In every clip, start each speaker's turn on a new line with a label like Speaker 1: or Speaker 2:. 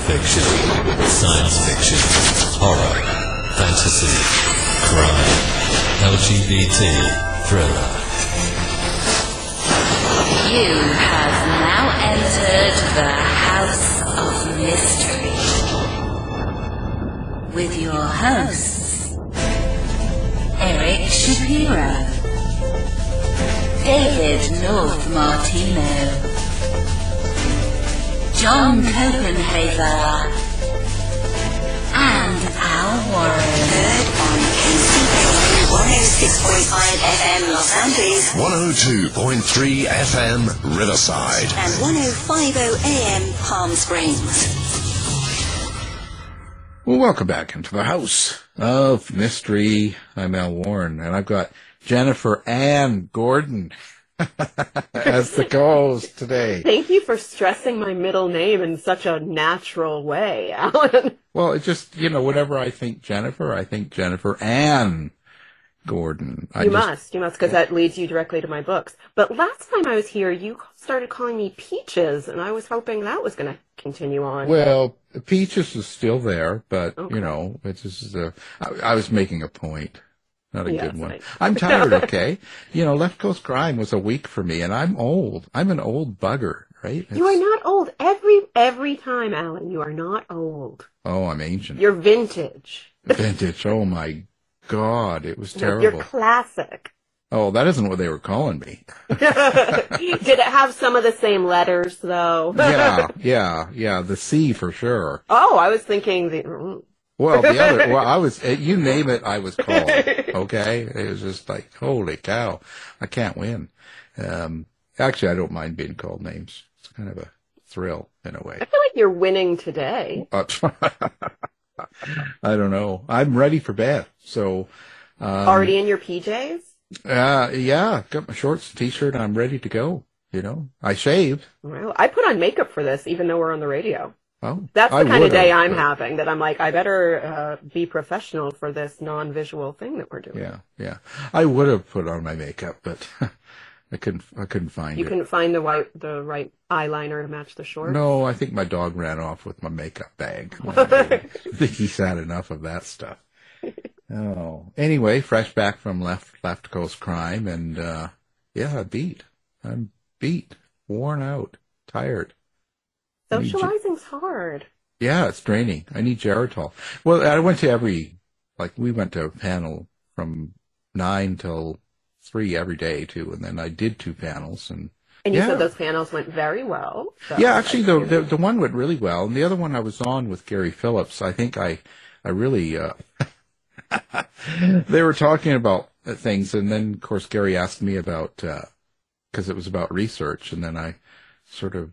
Speaker 1: fiction, science fiction, horror, fantasy, crime, LGBT, thriller.
Speaker 2: You have now entered the House of Mystery with your hosts, Eric Shapiro, David North Martino, John Callaghan, and Al Warren. Heard on KCK 106.5 FM Los Angeles,
Speaker 3: 102.3 FM Riverside,
Speaker 2: and 105.0 AM Palm Springs.
Speaker 4: Well, welcome back into the House of Mystery. I'm Al Warren, and I've got Jennifer Ann Gordon as the co-host today.
Speaker 5: Thank you for stressing my middle name in such a natural way, Alan.
Speaker 4: Well, it just, whenever I think Jennifer Ann Gordon.
Speaker 5: You must, because that leads you directly to my books. But last time I was here, you started calling me Peaches, and I was hoping that was going to continue on.
Speaker 4: Well, Peaches is still there, but, okay. It's just I was making a point. Not a good one. I'm tired, okay? Left Coast Crime was a week for me, and I'm old. I'm an old bugger, right?
Speaker 5: You are not old. Every time, Alan, you are not old.
Speaker 4: Oh, I'm ancient.
Speaker 5: You're vintage.
Speaker 4: Vintage. Oh, my God. It was terrible.
Speaker 5: You're classic.
Speaker 4: Oh, that isn't what they were calling me.
Speaker 5: Did it have some of the same letters, though?
Speaker 4: Yeah. The C for sure.
Speaker 5: Oh, I was thinking
Speaker 4: Well, the other, you name it, I was called, okay? It was just like, holy cow, I can't win. Actually, I don't mind being called names. It's kind of a thrill, in a way.
Speaker 5: I feel like you're winning today.
Speaker 4: I don't know. I'm ready for bed, so.
Speaker 5: Already in your PJs?
Speaker 4: Yeah, got my shorts, t-shirt, and I'm ready to go, I shaved.
Speaker 5: Well, I put on makeup for this, even though we're on the radio.
Speaker 4: Oh,
Speaker 5: that's the kind of day I'm having, that I'm like, I better be professional for this non-visual thing that we're doing.
Speaker 4: Yeah. I would have put on my makeup, but I couldn't find it.
Speaker 5: You couldn't find the right eyeliner to match the shorts?
Speaker 4: No, I think my dog ran off with my makeup bag. I think he's had enough of that stuff. Oh, anyway, fresh back from left Coast Crime, and I'm beat, worn out, tired.
Speaker 5: Socializing's hard.
Speaker 4: Yeah, it's draining. I need Geritol. Well, I went to we went to a panel from 9 till 3 every day too, and then I did 2 panels, and
Speaker 5: you said those panels went very well. So
Speaker 4: yeah, actually, the one went really well, and the other one I was on with Gary Phillips. I think I really they were talking about things, and then of course Gary asked me about because it was about research, and then I sort of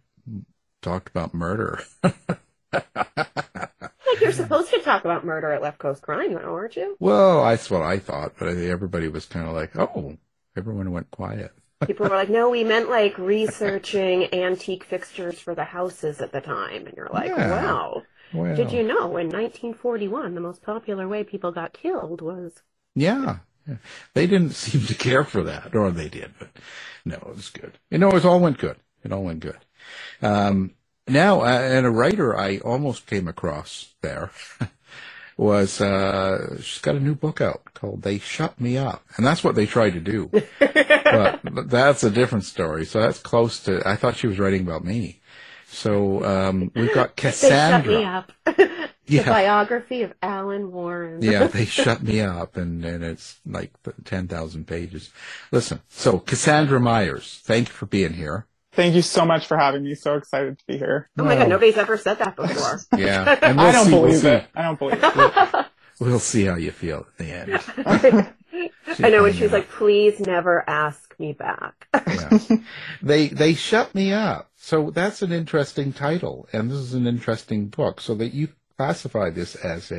Speaker 4: talked about murder.
Speaker 5: Like you're supposed to talk about murder at Left Coast Crime, aren't you?
Speaker 4: Well, that's what I thought, but everybody was kind of like, oh, everyone went quiet.
Speaker 5: People were like, no, we meant like researching antique fixtures for the houses at the time. And you're like, wow. Well, did you know in 1941 the most popular way people got killed was... Yeah.
Speaker 4: They didn't seem to care for that, or they did, but no, it was good. It all went good. It all went good. Now, and a writer I almost came across there was, she's got a new book out called They Shut Me Up. And that's what they tried to do. But that's a different story. So that's close to, I thought she was writing about me. So, we've got Cassandra.
Speaker 5: They Shut Me Up. The biography of Alan Warren.
Speaker 4: Yeah, They Shut Me Up, and it's like 10,000 pages. Listen, so Cassandra Myers, thank you for being here.
Speaker 6: Thank you so much for having me. So excited to be here.
Speaker 5: Oh my God, nobody's ever said that before.
Speaker 4: Yeah. And
Speaker 6: I don't believe it.
Speaker 4: We'll see how you feel at the end.
Speaker 5: I know, and she's like, please never ask me back.
Speaker 4: Yeah. They Shut Me Up. So that's an interesting title, and this is an interesting book. So that you classify this as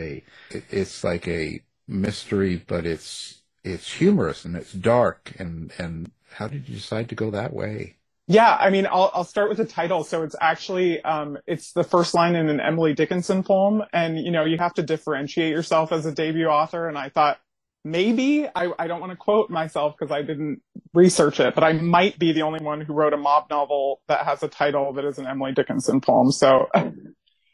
Speaker 4: it's like a mystery, but it's humorous and it's dark. And how did you decide to go that way?
Speaker 6: Yeah, I mean, I'll start with the title. So it's actually, it's the first line in an Emily Dickinson poem. And, you have to differentiate yourself as a debut author. And I thought, maybe, I don't want to quote myself because I didn't research it, but I might be the only one who wrote a mob novel that has a title that is an Emily Dickinson poem. So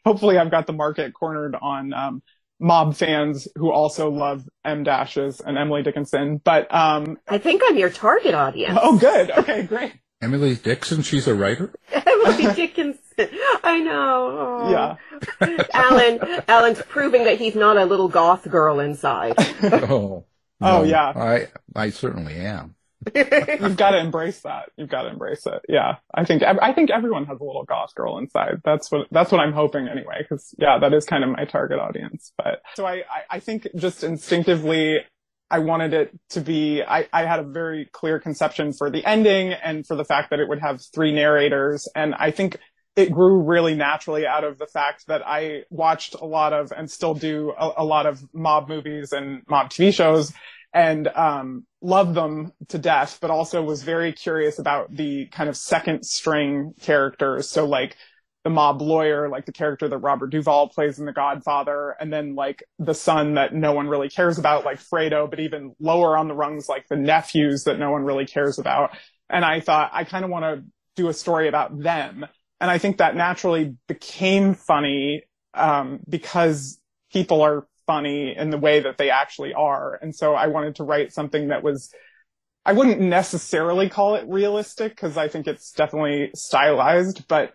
Speaker 6: hopefully I've got the market cornered on mob fans who also love M dashes and Emily Dickinson. But
Speaker 5: I think I'm your target audience.
Speaker 6: Oh, good. Okay, great.
Speaker 4: Emily Dixon, she's a writer?
Speaker 5: Emily Dickinson. I know. Oh.
Speaker 6: Yeah.
Speaker 5: Alan's proving that he's not a little goth girl inside.
Speaker 4: Oh,
Speaker 6: no, yeah.
Speaker 4: I certainly am.
Speaker 6: You've got to embrace that. You've got to embrace it. Yeah. I think everyone has a little goth girl inside. That's what I'm hoping anyway. Cause yeah, that is kind of my target audience. But so I think just instinctively, I wanted it to be, I had a very clear conception for the ending and for the fact that it would have 3 narrators. And I think it grew really naturally out of the fact that I watched a lot of, and still do a lot of mob movies and mob TV shows, and loved them to death, but also was very curious about the kind of second string characters. So like the mob lawyer, like the character that Robert Duvall plays in The Godfather, and then like the son that no one really cares about, like Fredo, but even lower on the rungs, like the nephews that no one really cares about. And I thought, I kind of want to do a story about them. And I think that naturally became funny because people are funny in the way that they actually are. And so I wanted to write something that was, I wouldn't necessarily call it realistic because I think it's definitely stylized, but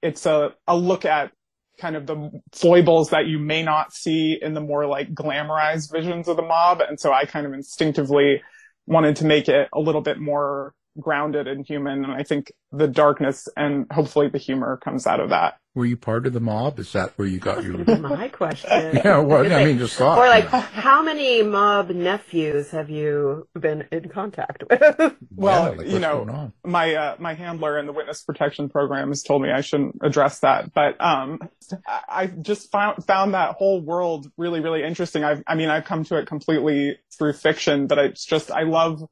Speaker 6: it's a look at kind of the foibles that you may not see in the more like glamorized visions of the mob. And so I kind of instinctively wanted to make it a little bit more grounded and human. And I think the darkness and hopefully the humor comes out of that.
Speaker 4: Were you part of the mob? Is that where you got your...
Speaker 5: My question.
Speaker 4: Yeah, well, I mean, just thought.
Speaker 5: Or like, how many mob nephews have you been in contact with?
Speaker 6: Well,
Speaker 4: like,
Speaker 6: you know, my handler in the witness protection program has told me I shouldn't address that. But I just found that whole world really, really interesting. I've come to it completely through fiction, but I love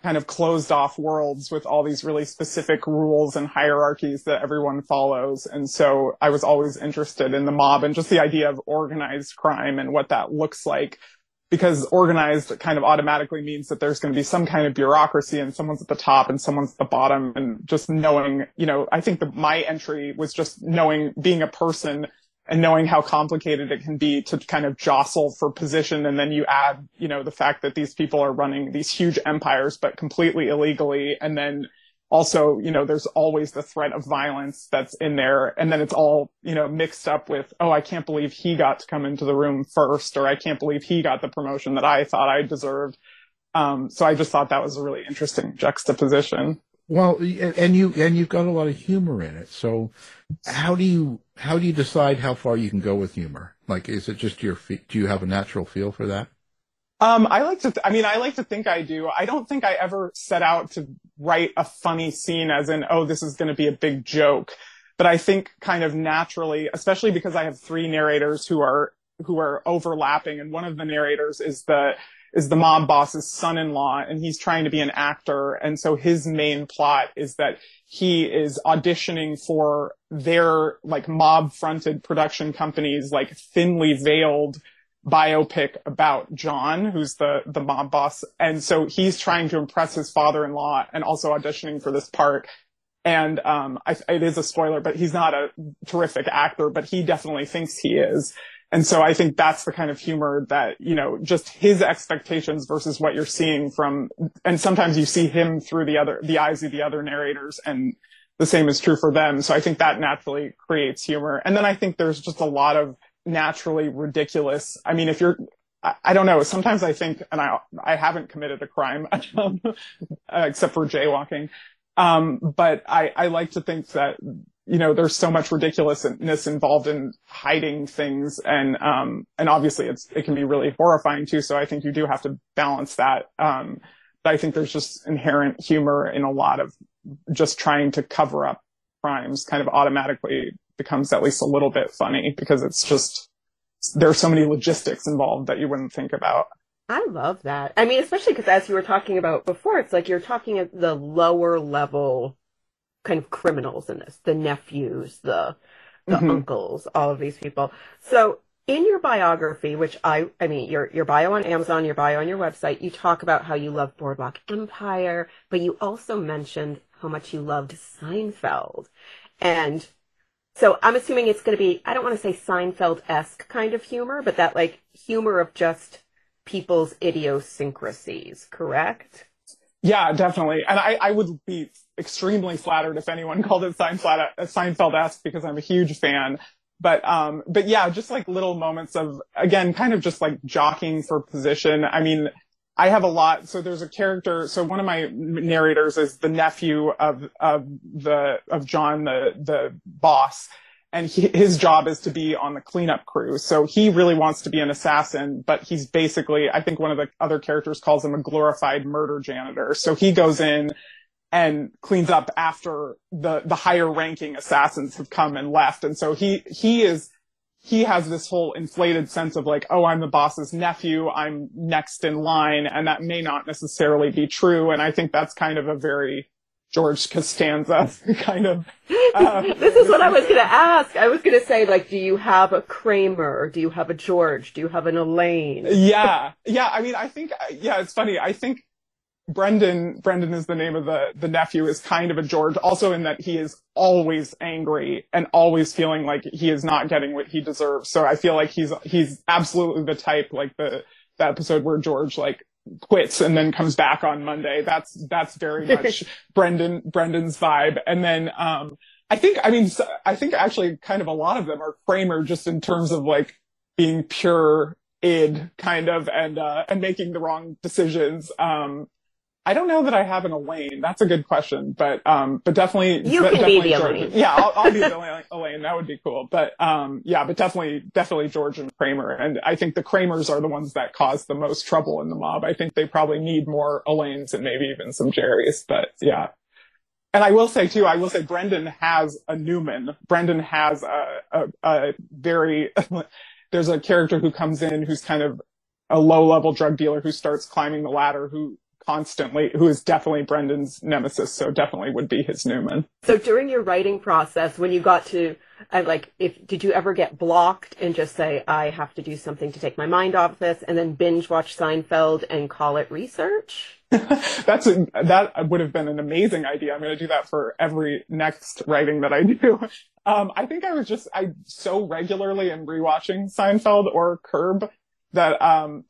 Speaker 6: kind of closed off worlds with all these really specific rules and hierarchies that everyone follows. And so I was always interested in the mob and just the idea of organized crime and what that looks like, because organized kind of automatically means that there's going to be some kind of bureaucracy and someone's at the top and someone's at the bottom. And just knowing, you know, I think my entry was just knowing, being a person and knowing how complicated it can be to kind of jostle for position. And then you add, you know, the fact that these people are running these huge empires, but completely illegally. And then also, you know, there's always the threat of violence that's in there. And then it's all, you know, mixed up with, oh, I can't believe he got to come into the room first, or I can't believe he got the promotion that I thought I deserved. So I just thought that was a really interesting juxtapozition.
Speaker 4: Well, and you've got a lot of humor in it. So how do you decide how far you can go with humor? Like, is it just do you have a natural feel for that?
Speaker 6: I like to think I do. I don't think I ever set out to write a funny scene as in, oh, this is going to be a big joke. But I think kind of naturally, especially because I have 3 narrators who are overlapping. And one of the narrators is the mob boss's son-in-law, and he's trying to be an actor. And so his main plot is that he is auditioning for their like mob fronted production company's like thinly veiled biopic about John, who's the mob boss. And so he's trying to impress his father-in-law and also auditioning for this part. And it is a spoiler, but he's not a terrific actor, but he definitely thinks he is. And so I think that's the kind of humor that, you know, just his expectations versus what you're seeing from, and sometimes you see him through the eyes of the other narrators, and the same is true for them. So I think that naturally creates humor. And then I think there's just a lot of naturally ridiculous. I mean, I don't know, sometimes I think, and I haven't committed a crime, except for jaywalking. But I like to think that, you know, there's so much ridiculousness involved in hiding things, and obviously it can be really horrifying too. So I think you do have to balance that. But I think there's just inherent humor in a lot of just trying to cover up crimes kind of automatically becomes at least a little bit funny, because it's just, there are so many logistics involved that you wouldn't think about.
Speaker 5: I love that. I mean, especially because as you were talking about before, it's like you're talking at the lower level kind of criminals in this, the nephews, the uncles, all of these people. So in your biography, which I mean, your bio on Amazon, your bio on your website, you talk about how you love Boardwalk Empire, but you also mentioned how much you loved Seinfeld. And So I'm assuming it's going to be, I don't want to say Seinfeld-esque kind of humor, but that like humor of just people's idiosyncrasies, correct?
Speaker 6: Yeah, definitely. And I would be extremely flattered if anyone called it Seinfeld-esque because I'm a huge fan. But yeah, just like little moments of, again, kind of just like jockeying for position. I mean, I have a lot. So there's a character. So one of my narrators is the nephew of John, the boss. And his job is to be on the cleanup crew. So he really wants to be an assassin, but he's basically, I think one of the other characters calls him a glorified murder janitor. So he goes in and cleans up after the higher ranking assassins have come and left. And so he has this whole inflated sense of like, oh, I'm the boss's nephew, I'm next in line, and that may not necessarily be true. And I think that's kind of a very George Costanza kind of.
Speaker 5: This is what I was going to ask. I was going to say, like, do you have a Kramer? Do you have a George? Do you have an Elaine?
Speaker 6: Yeah. I mean, I think, it's funny. I think Brendan is the name of the nephew, is kind of a George, also in that he is always angry and always feeling like he is not getting what he deserves. So I feel like he's absolutely the type, like that episode where George like quits and then comes back on Monday. That's very much Brendan's vibe. And then I think actually kind of a lot of them are Kramer, just in terms of like being pure id kind of, and making the wrong decisions. I don't know that I have an Elaine. That's a good question, but definitely
Speaker 5: you can
Speaker 6: definitely
Speaker 5: be the
Speaker 6: George.
Speaker 5: Elaine.
Speaker 6: Yeah, I'll be the Elaine. That would be cool. But but definitely George and Kramer. And I think the Kramers are the ones that cause the most trouble in the mob. I think they probably need more Elaines and maybe even some Jerrys. But yeah. And I will say Brendan has a Newman. Brendan has a very there's a character who comes in who's kind of a low-level drug dealer who starts climbing the ladder, who is definitely Brendan's nemesis, so definitely would be his Newman.
Speaker 5: So during your writing process, when you got to, did you ever get blocked and just say, I have to do something to take my mind off this, and then binge watch Seinfeld and call it research?
Speaker 6: That would have been an amazing idea. I'm going to do that for every next writing that I do. I think I so regularly am rewatching Seinfeld or Curb that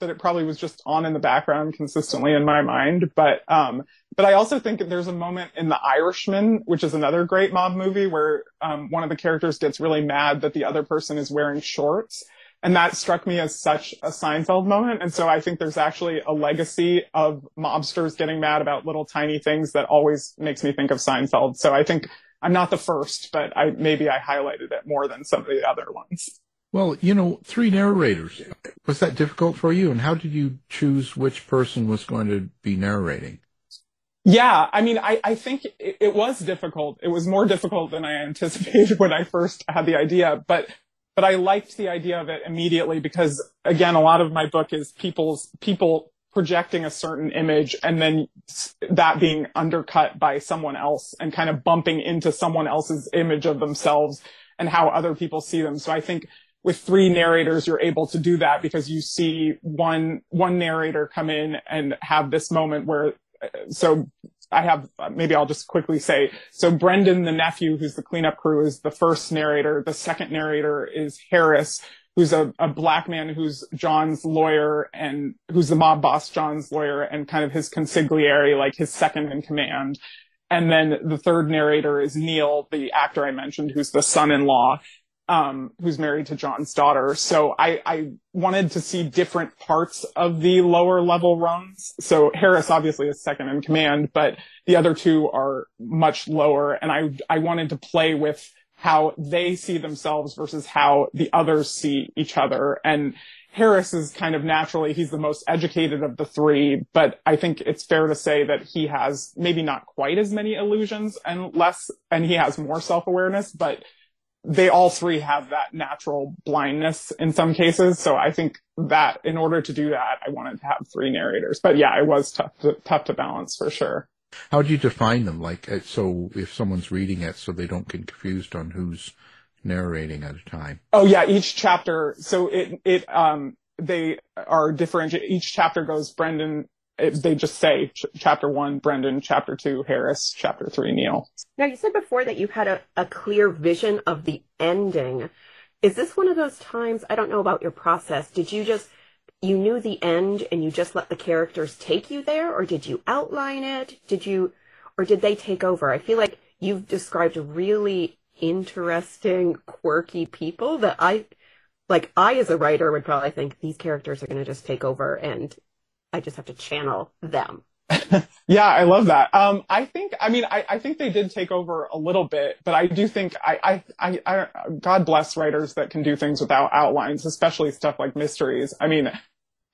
Speaker 6: it probably was just on in the background consistently in my mind. But I also think there's a moment in The Irishman, which is another great mob movie, where one of the characters gets really mad that the other person is wearing shorts. And that struck me as such a Seinfeld moment. And so I think there's actually a legacy of mobsters getting mad about little tiny things that always makes me think of Seinfeld. So I think I'm not the first, but maybe I highlighted it more than some of the other ones.
Speaker 4: Well, 3 narrators. Was that difficult for you? And how did you choose which person was going to be narrating?
Speaker 6: Yeah, I mean, I think it was difficult. It was more difficult than I anticipated when I first had the idea, but I liked the idea of it immediately because, again, a lot of my book is people projecting a certain image and then that being undercut by someone else and kind of bumping into someone else's image of themselves and how other people see them. So I think with 3 narrators, you're able to do that because you see one narrator come in and have this moment where, maybe I'll just quickly say, so Brendan, the nephew, who's the cleanup crew, is the first narrator. The second narrator is Harris, who's a black man who's John's lawyer and who's the mob boss, John's lawyer, and kind of his consigliere, like his second in command. And then the third narrator is Neil, the actor I mentioned, who's the son-in-law, who's married to John's daughter. So I wanted to see different parts of the lower level rungs. So Harris obviously is second in command, but the other 2 are much lower. And I wanted to play with how they see themselves versus how the others see each other. And Harris is kind of naturally, he's the most educated of the 3, but I think it's fair to say that he has maybe not quite as many illusions and he has more self-awareness, but they all 3 have that natural blindness in some cases. So I think that in order to do that, I wanted to have 3 narrators. But yeah, it was tough to balance for sure.
Speaker 4: How do you define them? Like, so if someone's reading it, so they don't get confused on who's narrating at a time.
Speaker 6: Oh yeah, each chapter. So they are differentiated. Each chapter goes Brendan they just say chapter 1, Brendan, chapter 2, Harris, chapter 3, Neil.
Speaker 5: Now, you said before that you had a clear vision of the ending. Is this one of those times, I don't know about your process, you knew the end and you just let the characters take you there, or did you outline it? Or did they take over? I feel like you've described really interesting, quirky people that I as a writer would probably think these characters are going to just take over and I just have to channel them.
Speaker 6: Yeah, I love that. I think they did take over a little bit, but I do think God bless writers that can do things without outlines, especially stuff like mysteries. I mean,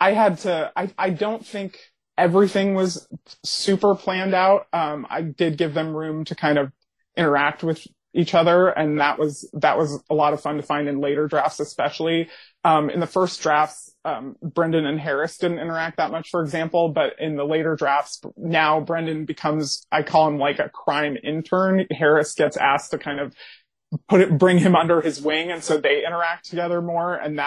Speaker 6: I don't think everything was super planned out. I did give them room to kind of interact with each other, and that was a lot of fun to find in later drafts, especially. In the first drafts, Brendan and Harris didn't interact that much, for example, but in the later drafts, now Brendan becomes, I call him like a crime intern. Harris gets asked to kind of bring him under his wing, and so they interact together more, and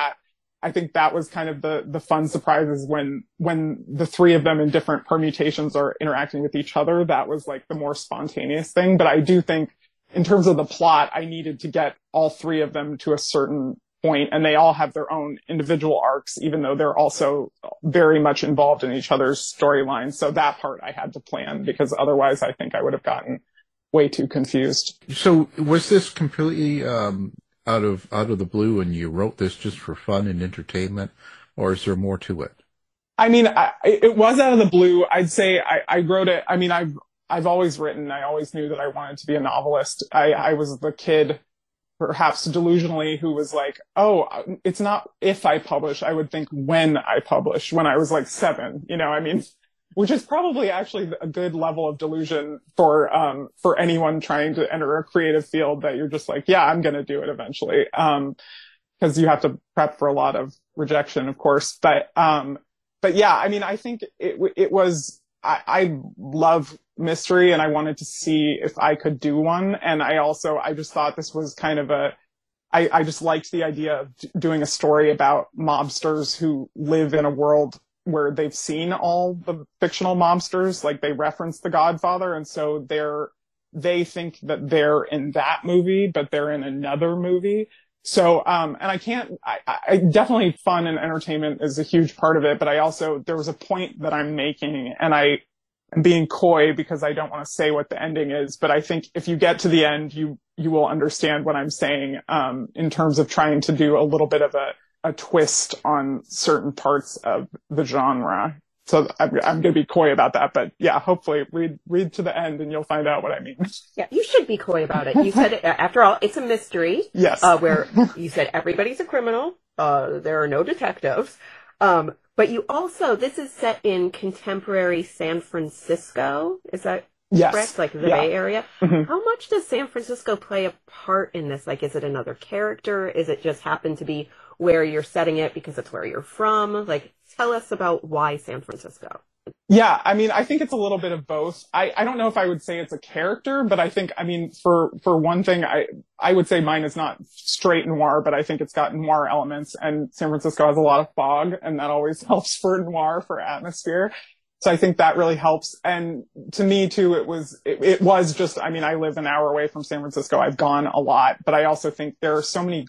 Speaker 6: I think that was kind of the fun surprises when the three of them in different permutations are interacting with each other. That was like the more spontaneous thing. But I do think in terms of the plot, I needed to get all three of them to a certain point, and they all have their own individual arcs, even though they're also very much involved in each other's storylines. So that part I had to plan, because otherwise I think I would have gotten way too confused.
Speaker 4: So was this completely out of the blue, and you wrote this just for fun and entertainment, or is there more to it?
Speaker 6: I mean, it was out of the blue. I'd say I wrote it. I mean, I've always written. I always knew that I wanted to be a novelist. I was the kid, perhaps delusionally, who was like, oh, it's not if I publish. I would think when I publish, when I was like 7, I mean, which is probably actually a good level of delusion for anyone trying to enter a creative field, that you're just like, yeah, I'm going to do it eventually. Cause you have to prep for a lot of rejection, of course. But yeah, I mean, I think it was, I love mystery, and I wanted to see if I could do one. And I just thought this was kind of I just liked the idea of doing a story about mobsters who live in a world where they've seen all the fictional mobsters, like they reference The Godfather. And so they think that they're in that movie, but they're in another movie. So, and I definitely fun and entertainment is a huge part of it, but there was a point that I'm making, and I'm being coy because I don't want to say what the ending is, but I think if you get to the end, you will understand what I'm saying, in terms of trying to do a little bit of a twist on certain parts of the genre. So I'm going to be coy about that, but yeah, hopefully read to the end and you'll find out what I mean.
Speaker 5: Yeah, you should be coy about it. You said, after all, it's a mystery.
Speaker 6: Yes.
Speaker 5: Where you said everybody's a criminal. There are no detectives. But you also, this is set in contemporary San Francisco. Is that correct? Like the Bay Area? Mm-hmm. How much does San Francisco play a part in this? Like, is it another character? Is it just happen to be where you're setting it because it's where you're from? Like, tell us about why San Francisco.
Speaker 6: Yeah, I mean, I think it's a little bit of both. I don't know if I would say it's a character, but I think, I mean, for one thing, I would say mine is not straight noir, but I think it's got noir elements, and San Francisco has a lot of fog, and that always helps for noir, for atmosphere. So I think that really helps. And to me too, it was just, I mean, I live an hour away from San Francisco. I've gone a lot, but I also think there are so many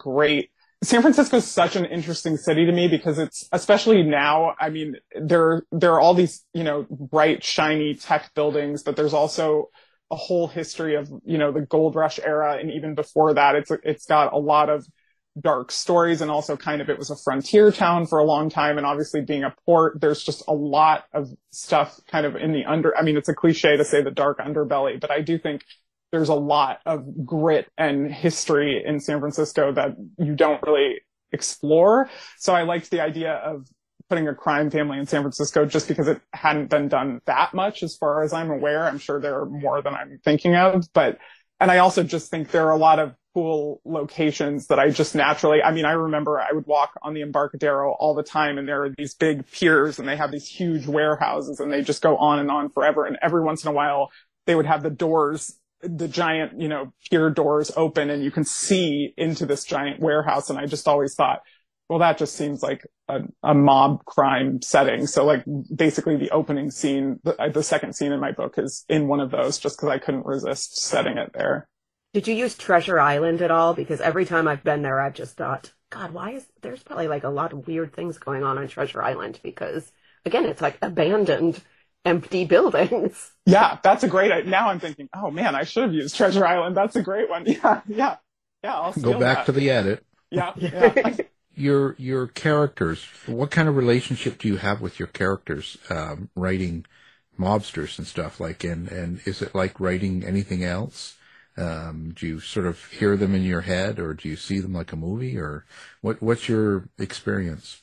Speaker 6: San Francisco is such an interesting city to me, because it's, especially now, I mean, there are all these, bright, shiny tech buildings, but there's also a whole history of, the gold rush era. And even before that, it's got a lot of dark stories, and also kind of, it was a frontier town for a long time. And obviously being a port, there's just a lot of stuff kind of in the I mean, it's a cliche to say the dark underbelly, but I do think there's a lot of grit and history in San Francisco that you don't really explore. So I liked the idea of putting a crime family in San Francisco, just because it hadn't been done that much as far as I'm aware. I'm sure there are more than I'm thinking of, and I also just think there are a lot of cool locations that I just naturally, I mean, I remember I would walk on the Embarcadero all the time, and there are these big piers, and they have these huge warehouses, and they just go on and on forever. And every once in a while they would have the giant, pier doors open, and you can see into this giant warehouse. And I just always thought, well, that just seems like a mob crime setting. So like basically the opening scene, the second scene in my book is in one of those, just because I couldn't resist setting it there.
Speaker 5: Did you use Treasure Island at all? Because every time I've been there, I've just thought, God, there's probably like a lot of weird things going on Treasure Island, because again, it's like abandoned, empty buildings.
Speaker 6: Yeah, that's a great, now I'm thinking, oh man, I should have used Treasure Island. That's a great one. Yeah, I'll
Speaker 4: go back to the edit.
Speaker 6: Yeah.
Speaker 4: Your characters, what kind of relationship do you have with your characters, writing mobsters and stuff like, and is it like writing anything else? Do you sort of hear them in your head, or do you see them like a movie, or what's your experience?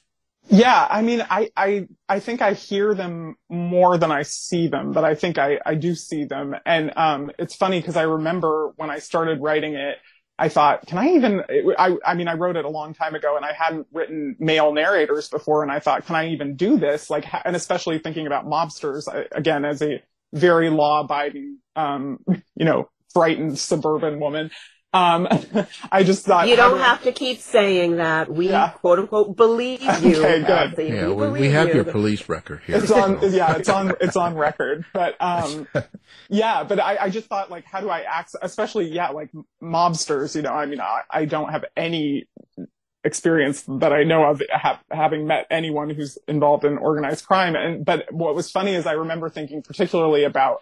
Speaker 6: Yeah, I mean, I think I hear them more than I see them, but I think I do see them. And it's funny because I remember when I started writing it, I thought, can I even, I mean, I wrote it a long time ago and I hadn't written male narrators before. And I thought, can I even do this? Like, and especially thinking about mobsters, again, as a very law abiding, frightened suburban woman. I just thought,
Speaker 5: you don't have to keep saying that. We quote unquote believe you.
Speaker 6: Okay, good.
Speaker 4: Yeah, we have your police record here.
Speaker 6: It's on record. But but I just thought, like, how do I access, especially like mobsters? I mean, I don't have any experience that I know of having met anyone who's involved in organized crime. But what was funny is I remember thinking particularly about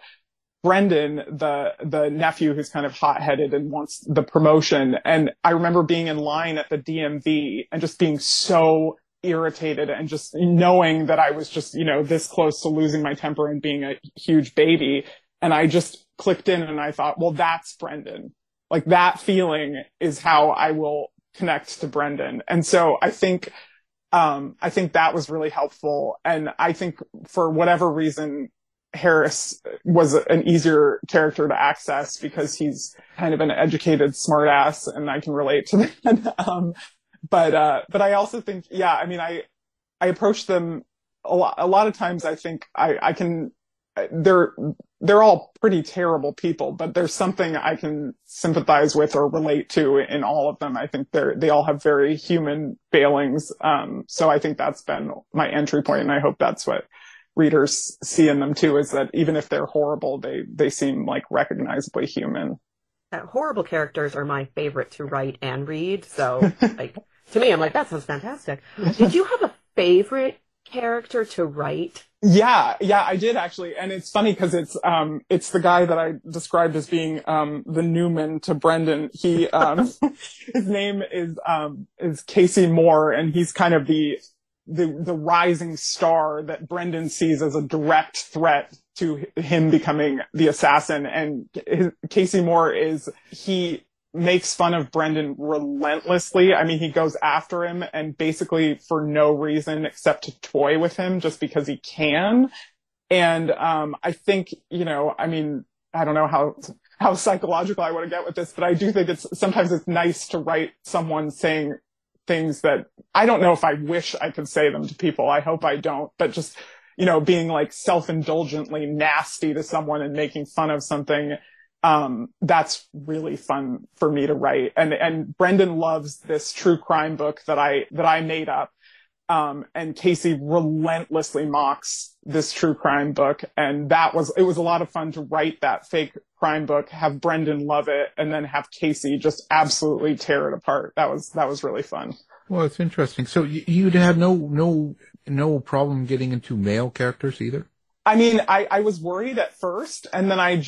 Speaker 6: Brendan, the nephew who's kind of hot-headed and wants the promotion. And I remember being in line at the DMV and just being so irritated and just knowing that I was just, this close to losing my temper and being a huge baby. And I just clicked in and I thought, well, that's Brendan. Like, that feeling is how I will connect to Brendan. And so I think that was really helpful. And I think for whatever reason, Harris was an easier character to access because he's kind of an educated smartass, and I can relate to that. But I also think, I mean, I approach them a lot of times. I think I can, they're all pretty terrible people, but there's something I can sympathize with or relate to in all of them. I think they all have very human failings. So I think that's been my entry point, and I hope that's what readers see in them too, is that even if they're horrible, they seem like recognizably human.
Speaker 5: Horrible characters are my favorite to write and read. So like, to me, I'm like, that sounds fantastic. Did you have a favorite character to write?
Speaker 6: Yeah, I did actually. And it's funny because it's the guy that I described as being, the Newman to Brendan. He, his name is Casey Moore, and he's kind of the rising star that Brendan sees as a direct threat to him becoming the assassin. And Casey Moore he makes fun of Brendan relentlessly. I mean, he goes after him and basically for no reason except to toy with him just because he can. And I think, I mean, I don't know how psychological I want to get with this, but I do think sometimes it's nice to write someone saying things that I don't know if I wish I could say them to people. I hope I don't, but just, being like self-indulgently nasty to someone and making fun of something. That's really fun for me to write. And Brendan loves this true crime book that I made up. And Casey relentlessly mocks this true crime book. And it was a lot of fun to write that fake crime book, have Brendan love it, and then have Casey just absolutely tear it apart. That was really fun.
Speaker 4: Well, it's interesting. So you'd have no problem getting into male characters either?
Speaker 6: I mean, I was worried at first, and then I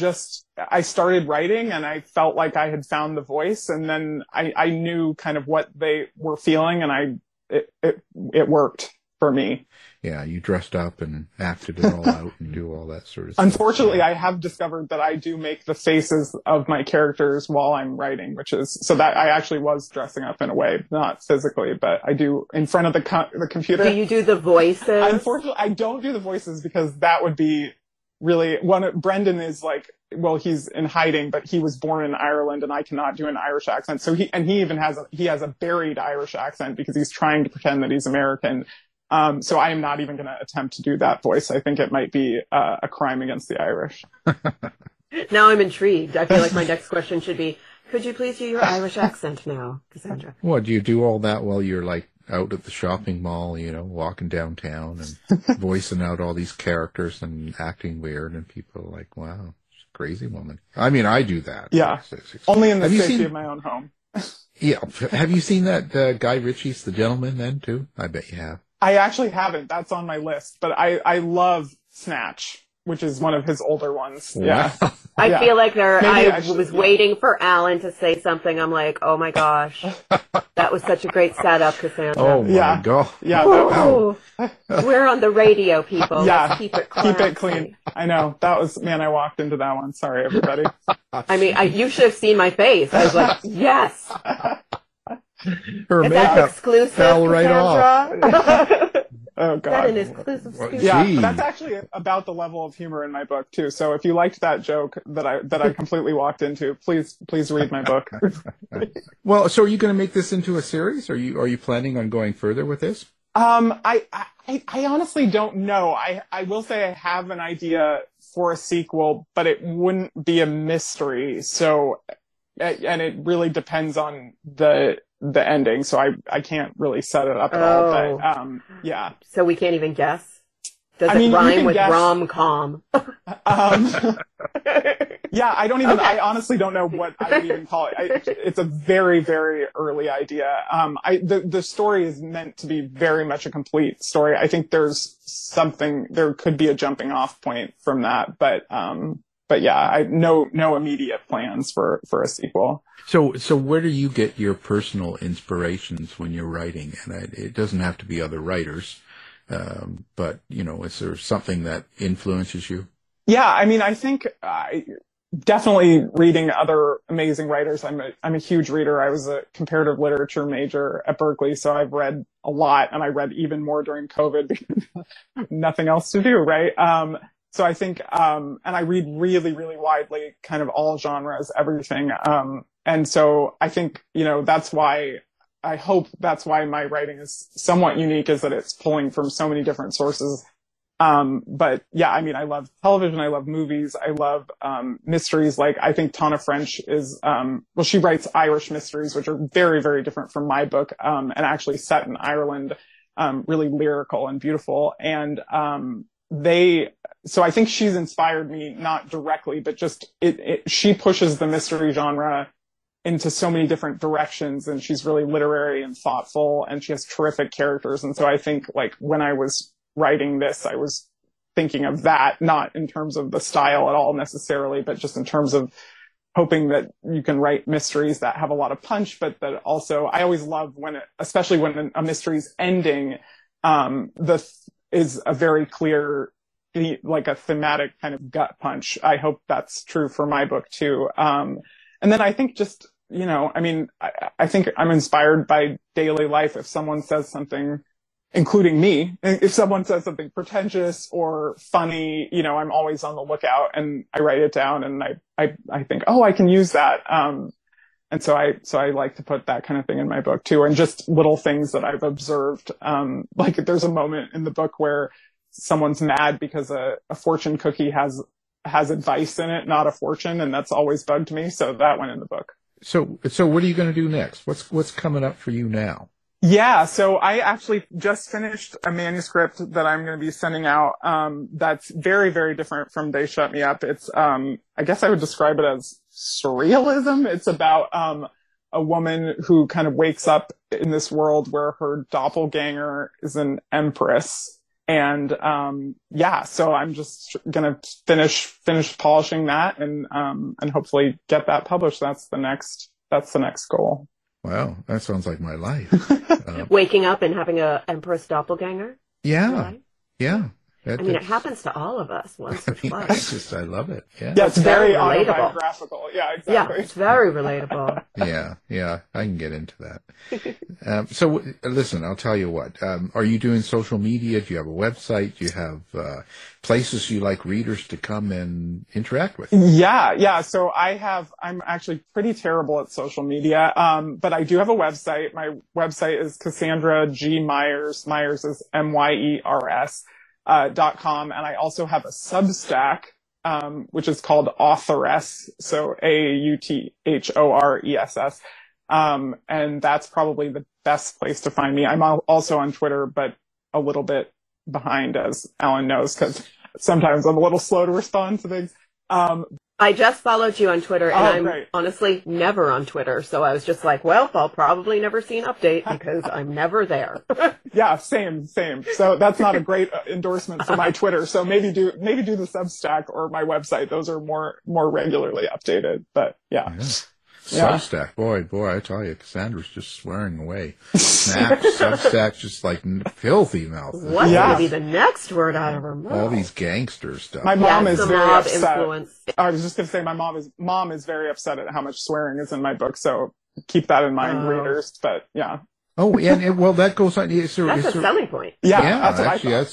Speaker 6: started writing and I felt like I had found the voice, and then I knew kind of what they were feeling, and it worked for me.
Speaker 4: Yeah, you dressed up and acted it all out and do all that sort of stuff.
Speaker 6: Unfortunately, I have discovered that I do make the faces of my characters while I'm writing, so that I actually was dressing up in a way, not physically, but I do in front of the computer.
Speaker 5: Do you do the voices?
Speaker 6: Unfortunately, I don't do the voices because that would be really Brendan is like, well, he's in hiding, but he was born in Ireland and I cannot do an Irish accent. So he even has a buried Irish accent because he's trying to pretend that he's American. So I am not even going to attempt to do that voice. I think it might be a crime against the Irish.
Speaker 5: Now I'm intrigued. I feel like my next question should be, could you please do your Irish accent now, Cassandra?
Speaker 4: What, do you do all that while you're like out at the shopping mall, walking downtown and voicing out all these characters and acting weird, and people are like, wow, she's a crazy woman. I mean, I do that.
Speaker 6: Yeah. Only in the safety of my own home.
Speaker 4: Yeah. Have you seen that Guy Ritchie's The Gentleman then, too? I bet you have.
Speaker 6: I actually haven't. That's on my list. But I love Snatch, which is one of his older ones.
Speaker 4: Wow.
Speaker 6: Yeah.
Speaker 5: I feel like I
Speaker 6: should,
Speaker 5: was waiting for Alan to say something. I'm like, oh my gosh. That was such a great setup, Cassandra.
Speaker 4: Oh my God.
Speaker 6: Yeah.
Speaker 5: We're on the radio, people.
Speaker 6: Yeah.
Speaker 5: Let's keep it classy.
Speaker 6: Keep it clean. I know. That was, man, I walked into that one. Sorry, everybody.
Speaker 5: I mean, you should have seen my face. I was like, yes.
Speaker 4: Her
Speaker 5: Is
Speaker 4: makeup
Speaker 5: that exclusive,
Speaker 4: fell right off.
Speaker 6: Oh,
Speaker 5: Is
Speaker 6: God.
Speaker 5: that an exclusive scoop?
Speaker 6: Yeah,
Speaker 4: Gee.
Speaker 6: that's actually about the level of humor in my book too. So if you liked that joke that I completely walked into, please read my book.
Speaker 4: Well, so are you going to make this into a series? Are you planning on going further with this?
Speaker 6: I honestly don't know. I will say I have an idea for a sequel, but it wouldn't be a mystery. So, and it really depends on the ending. So I can't really set it up at all. But yeah.
Speaker 5: So we can't even guess? Does
Speaker 6: I mean,
Speaker 5: it rhyme with
Speaker 6: guess.
Speaker 5: rom-com?
Speaker 6: Yeah, I honestly don't know what I would even call it. It's a very, very early idea. The story is meant to be very much a complete story. I think there could be a jumping off point from that, but yeah, no immediate plans for a sequel.
Speaker 4: So where do you get your personal inspirations when you're writing? And it doesn't have to be other writers, but is there something that influences you?
Speaker 6: Yeah, I mean, I think definitely reading other amazing writers. I'm a huge reader. I was a comparative literature major at Berkeley, so I've read a lot, and I read even more during COVID because nothing else to do, right? So I think, and I read really, really widely, kind of all genres, everything. And so I think, I hope that's why my writing is somewhat unique, is that it's pulling from so many different sources. But yeah, I mean, I love television. I love movies. I love, mysteries. Like, I think Tana French is, she writes Irish mysteries, which are very, very different from my book, and actually set in Ireland, really lyrical and beautiful. And, so I think she's inspired me, not directly, but just she pushes the mystery genre into so many different directions, and she's really literary and thoughtful, and she has terrific characters. And so I think, like, when I was writing this, I was thinking of that, not in terms of the style at all necessarily, but just in terms of hoping that you can write mysteries that have a lot of punch, but that also, I always love especially when a mystery's ending, is a very clear, like a thematic kind of gut punch. I hope that's true for my book too. And then I think just, I mean, I think I'm inspired by daily life. If someone says something, including me, if someone says something pretentious or funny, I'm always on the lookout, and I write it down, and I think, oh, I can use that. And so I like to put that kind of thing in my book too, and just little things that I've observed. Like, there's a moment in the book where someone's mad because a fortune cookie has advice in it, not a fortune, and that's always bugged me. So that went in the book. So
Speaker 4: what are you going to do next? What's coming up for you now?
Speaker 6: Yeah, so I actually just finished a manuscript that I'm going to be sending out. That's very, very different from They Shut Me Up. It's, I guess I would describe it as surrealism. It's about, a woman who kind of wakes up in this world where her doppelganger is an empress. And, so I'm just going to finish polishing that and hopefully get that published. That's the next goal.
Speaker 4: Wow, that sounds like my life.
Speaker 5: Waking up and having a empress doppelganger?
Speaker 4: Yeah.
Speaker 5: Right?
Speaker 4: Yeah.
Speaker 5: It happens to all of us once or twice.
Speaker 4: I love it. Yeah.
Speaker 6: Yeah, it's very
Speaker 5: relatable.
Speaker 6: Autobiographical. Yeah, exactly.
Speaker 5: Yeah, it's very relatable.
Speaker 4: Yeah, I can get into that. So listen, I'll tell you what. Are you doing social media? Do you have a website? Do you have places you like readers to come and interact with?
Speaker 6: Yeah. So I'm actually pretty terrible at social media, but I do have a website. My website is Cassandra G. Myers. Myers is MYERS. .com, and I also have a Substack, which is called Authoress, so AUTHORESS. And that's probably the best place to find me. I'm also on Twitter, but a little bit behind, as Alan knows, because sometimes I'm a little slow to respond to things.
Speaker 5: I just followed you on Twitter, and I'm
Speaker 6: great.
Speaker 5: honestly never on Twitter, so I was just like, well, I'll probably never see an update because I'm never there.
Speaker 6: Yeah, same. So that's not a great endorsement for my Twitter. So maybe do the Substack or my website. Those are more regularly updated. But yeah.
Speaker 4: Substack, boy, I tell you, Cassandra's just swearing away. Snap, Substack's just like filthy mouth.
Speaker 5: What's going to be the next word out of her mouth?
Speaker 4: All these gangster stuff.
Speaker 6: My mom is very upset.
Speaker 5: Influence.
Speaker 6: I was just going to say, my mom is very upset at how much swearing is in my book. So keep that in mind, readers. But yeah.
Speaker 4: Oh, and well, that goes on.
Speaker 5: That's a selling point.
Speaker 6: Yeah,
Speaker 4: that's actually,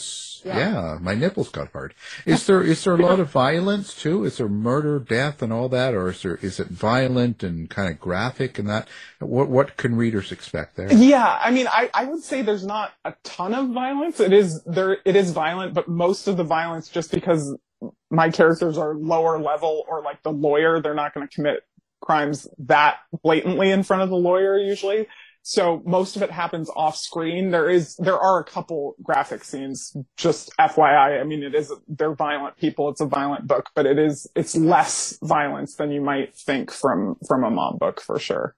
Speaker 4: my nipples got hard. Is there a lot of violence too? Is there murder, death, and all that, or is it violent and kind of graphic and that? What can readers expect there?
Speaker 6: Yeah, I mean, I would say there's not a ton of violence. It is violent, but most of the violence, just because my characters are lower level or like the lawyer, they're not going to commit crimes that blatantly in front of the lawyer usually. So most of it happens off screen. There are a couple graphic scenes, just FYI. I mean, they're violent people. It's a violent book, but it's less violence than you might think from a mom book for sure.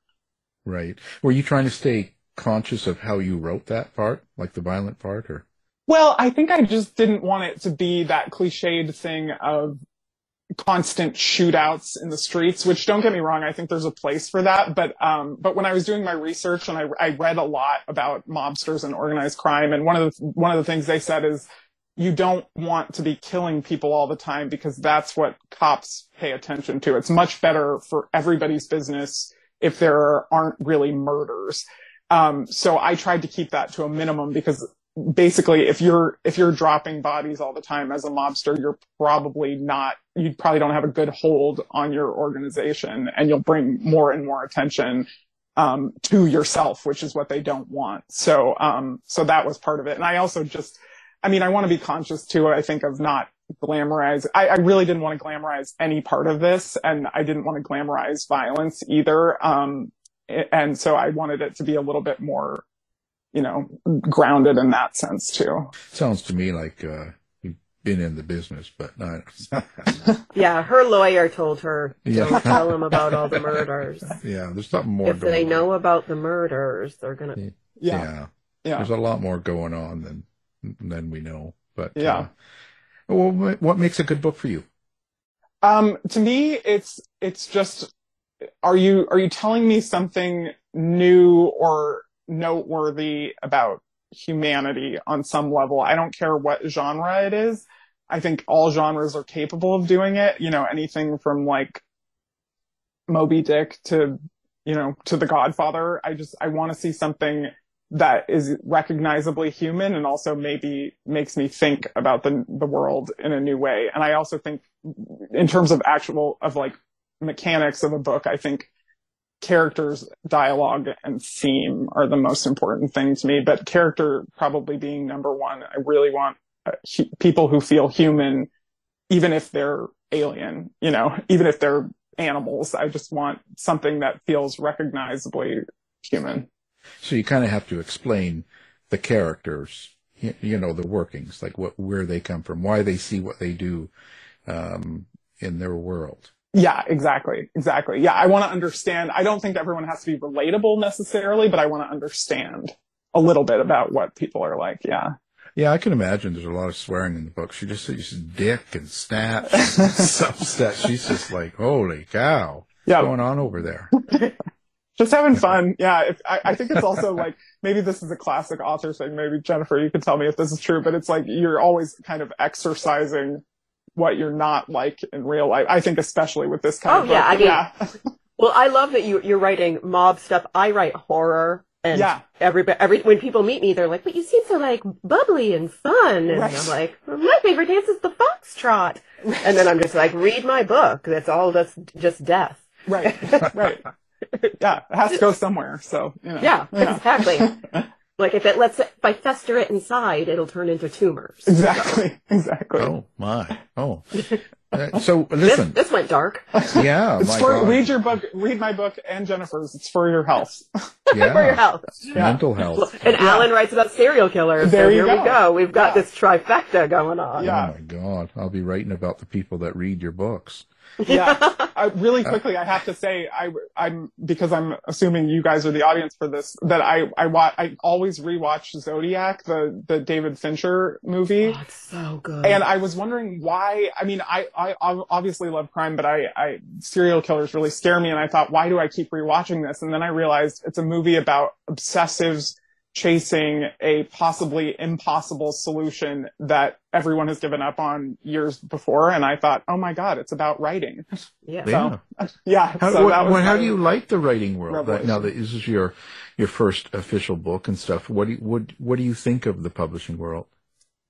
Speaker 4: Right. Were you trying to stay conscious of how you wrote that part, like the violent part, or?
Speaker 6: Well, I think I just didn't want it to be that cliched thing of constant shootouts in the streets, which, don't get me wrong, I think there's a place for that. But when I was doing my research and I read a lot about mobsters and organized crime, and one of the things they said is you don't want to be killing people all the time because that's what cops pay attention to. It's much better for everybody's business if there aren't really murders. So I tried to keep that to a minimum because basically, if you're dropping bodies all the time as a mobster, you probably don't have a good hold on your organization, and you'll bring more and more attention to yourself, which is what they don't want. So that was part of it. And I also I want to be conscious too, I think, of not glamorize. I really didn't want to glamorize any part of this, and I didn't want to glamorize violence either. And so I wanted it to be a little bit more, grounded in that sense too.
Speaker 4: Sounds to me like you've been in the business, but not.
Speaker 5: Yeah, her lawyer told her, don't tell them about all the murders.
Speaker 4: Yeah, there's something more.
Speaker 5: If they know about the murders, they're gonna.
Speaker 4: Yeah. There's a lot more going on than we know. But
Speaker 6: well,
Speaker 4: what makes a good book for you?
Speaker 6: To me, it's just, are you telling me something new or noteworthy about humanity on some level? I don't care what genre it is. I think all genres are capable of doing it. Anything from like Moby Dick to The Godfather. I want to see something that is recognizably human and also maybe makes me think about the world in a new way. And I also think in terms of mechanics of a book, I think characters, dialogue, and theme are the most important thing to me, but character probably being number one. I really want people who feel human, even if they're alien, even if they're animals. I just want something that feels recognizably human.
Speaker 4: So you kind of have to explain the characters, the workings, like where they come from, why they see what they do in their world.
Speaker 6: Yeah, exactly. Yeah, I want to understand. I don't think everyone has to be relatable necessarily, but I want to understand a little bit about what people are like. Yeah.
Speaker 4: Yeah, I can imagine there's a lot of swearing in the book. She just says dick and snatch and stuff. She's just like, holy cow. What's going on over there?
Speaker 6: Just having fun. Yeah. I think it's also like, maybe this is a classic author thing. Maybe Jennifer, you can tell me if this is true, but it's like you're always kind of exercising what you're not like in real life. I think especially with this kind of book.
Speaker 5: Well, I love that you're writing mob stuff. I write horror. And when people meet me, they're like, but you seem so like bubbly and fun. And I'm like, my favorite dance is the foxtrot. And then I'm just like, read my book. That's all just death.
Speaker 6: Right. Yeah, it has to go somewhere. So,
Speaker 5: Yeah, exactly. Like if I fester it inside, it'll turn into tumors.
Speaker 6: Exactly.
Speaker 4: Oh my. Oh. So listen,
Speaker 5: this went dark.
Speaker 4: Yeah,
Speaker 6: it's read my book and Jennifer's. It's for your health.
Speaker 4: Yeah,
Speaker 5: for your health,
Speaker 4: mental health.
Speaker 5: And Alan writes about serial killers.
Speaker 6: There
Speaker 5: we go. We've got this trifecta going on.
Speaker 6: Yeah.
Speaker 4: Oh my God, I'll be writing about the people that read your books.
Speaker 6: Yeah. Really quickly, I have to say, I'm because I'm assuming you guys are the audience for this, that I always rewatch Zodiac, the David Fincher movie.
Speaker 5: Oh, it's so good.
Speaker 6: And I was wondering why. I mean, I obviously love crime, but I serial killers really scare me. And I thought, why do I keep rewatching this? And then I realized it's a movie about obsessives chasing a possibly impossible solution that everyone has given up on years before. And I thought, oh my God, it's about writing.
Speaker 5: Yeah.
Speaker 6: So, yeah.
Speaker 4: How do you like the writing world? Now that this is your first official book and stuff, what do you think of the publishing world?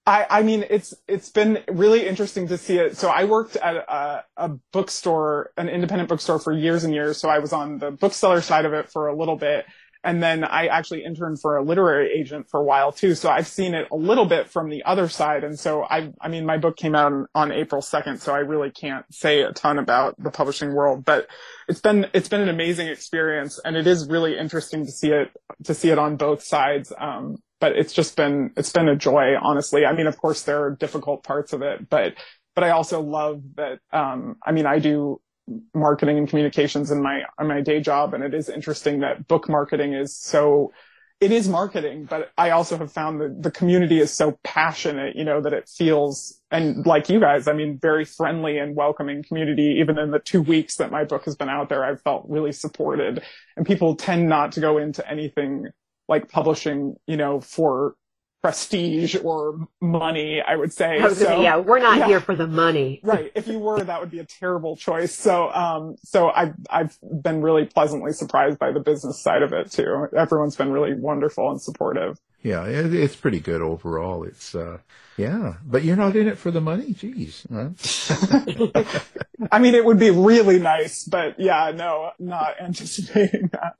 Speaker 6: I mean, it's been really interesting to see it. So I worked at a bookstore, an independent bookstore, for years and years. So I was on the bookseller side of it for a little bit. And then I actually interned for a literary agent for a while too. So I've seen it a little bit from the other side. And so I mean, my book came out on April 2nd, so I really can't say a ton about the publishing world, but it's been an amazing experience, and it is really interesting to see it on both sides. But it's been a joy, honestly. I mean, of course there are difficult parts of it, but I also love that, I mean, I do marketing and communications in my day job, and it is interesting that book marketing it is marketing, but I also have found that the community is so passionate, that it feels, and like you guys, I mean, very friendly and welcoming community. Even in the 2 weeks that my book has been out there, I've felt really supported, and people tend not to go into anything like publishing, for prestige or money, I would say.
Speaker 5: We're not here for the money.
Speaker 6: Right. If you were, that would be a terrible choice. So I've been really pleasantly surprised by the business side of it too. Everyone's been really wonderful and supportive.
Speaker 4: Yeah, it's pretty good overall. It's, but you're not in it for the money? Jeez. Huh?
Speaker 6: I mean, it would be really nice, but no, not anticipating that.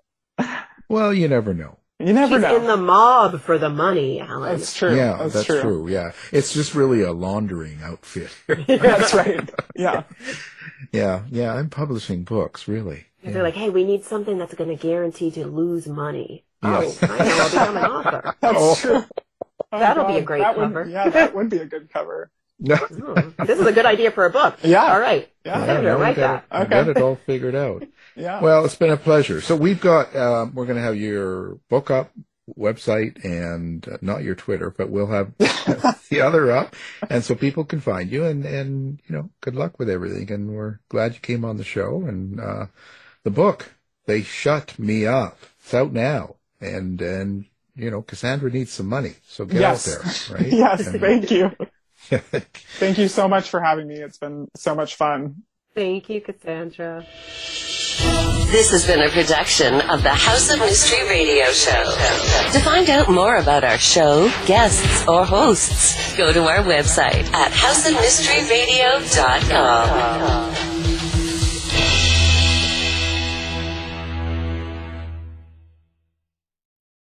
Speaker 4: Well, you never know.
Speaker 6: You never know.
Speaker 5: He's in the mob for the money, Alan.
Speaker 6: That's true.
Speaker 4: Yeah, that's true. Yeah. It's just really a laundering outfit.
Speaker 6: That's right. Yeah.
Speaker 4: Yeah. I'm publishing books, really.
Speaker 5: They're like, hey, we need something that's going to guarantee to lose money.
Speaker 4: Yes.
Speaker 5: Oh, I know, I'll become an author.
Speaker 6: That's true.
Speaker 5: That'll be a great cover.
Speaker 6: That would be a good cover.
Speaker 5: This is a good idea for a book.
Speaker 6: Yeah.
Speaker 5: All right.
Speaker 6: Yeah.
Speaker 5: Cassandra, write that.
Speaker 4: Okay. Got it all figured out.
Speaker 6: Yeah.
Speaker 4: Well, it's been a pleasure. So we've got, we're going to have your book up, website, and not your Twitter, but we'll have the other up. And so people can find you, and good luck with everything. And we're glad you came on the show. And, the book, They Shut Me Up. It's out now. And Cassandra needs some money. So get out there, right?
Speaker 6: Yes. Thank you. Thank you so much for having me. It's been so much fun.
Speaker 5: Thank you, Cassandra.
Speaker 2: This has been a production of the House of Mystery Radio Show. To find out more about our show, guests, or hosts, go to our website at houseofmysteryradio.com.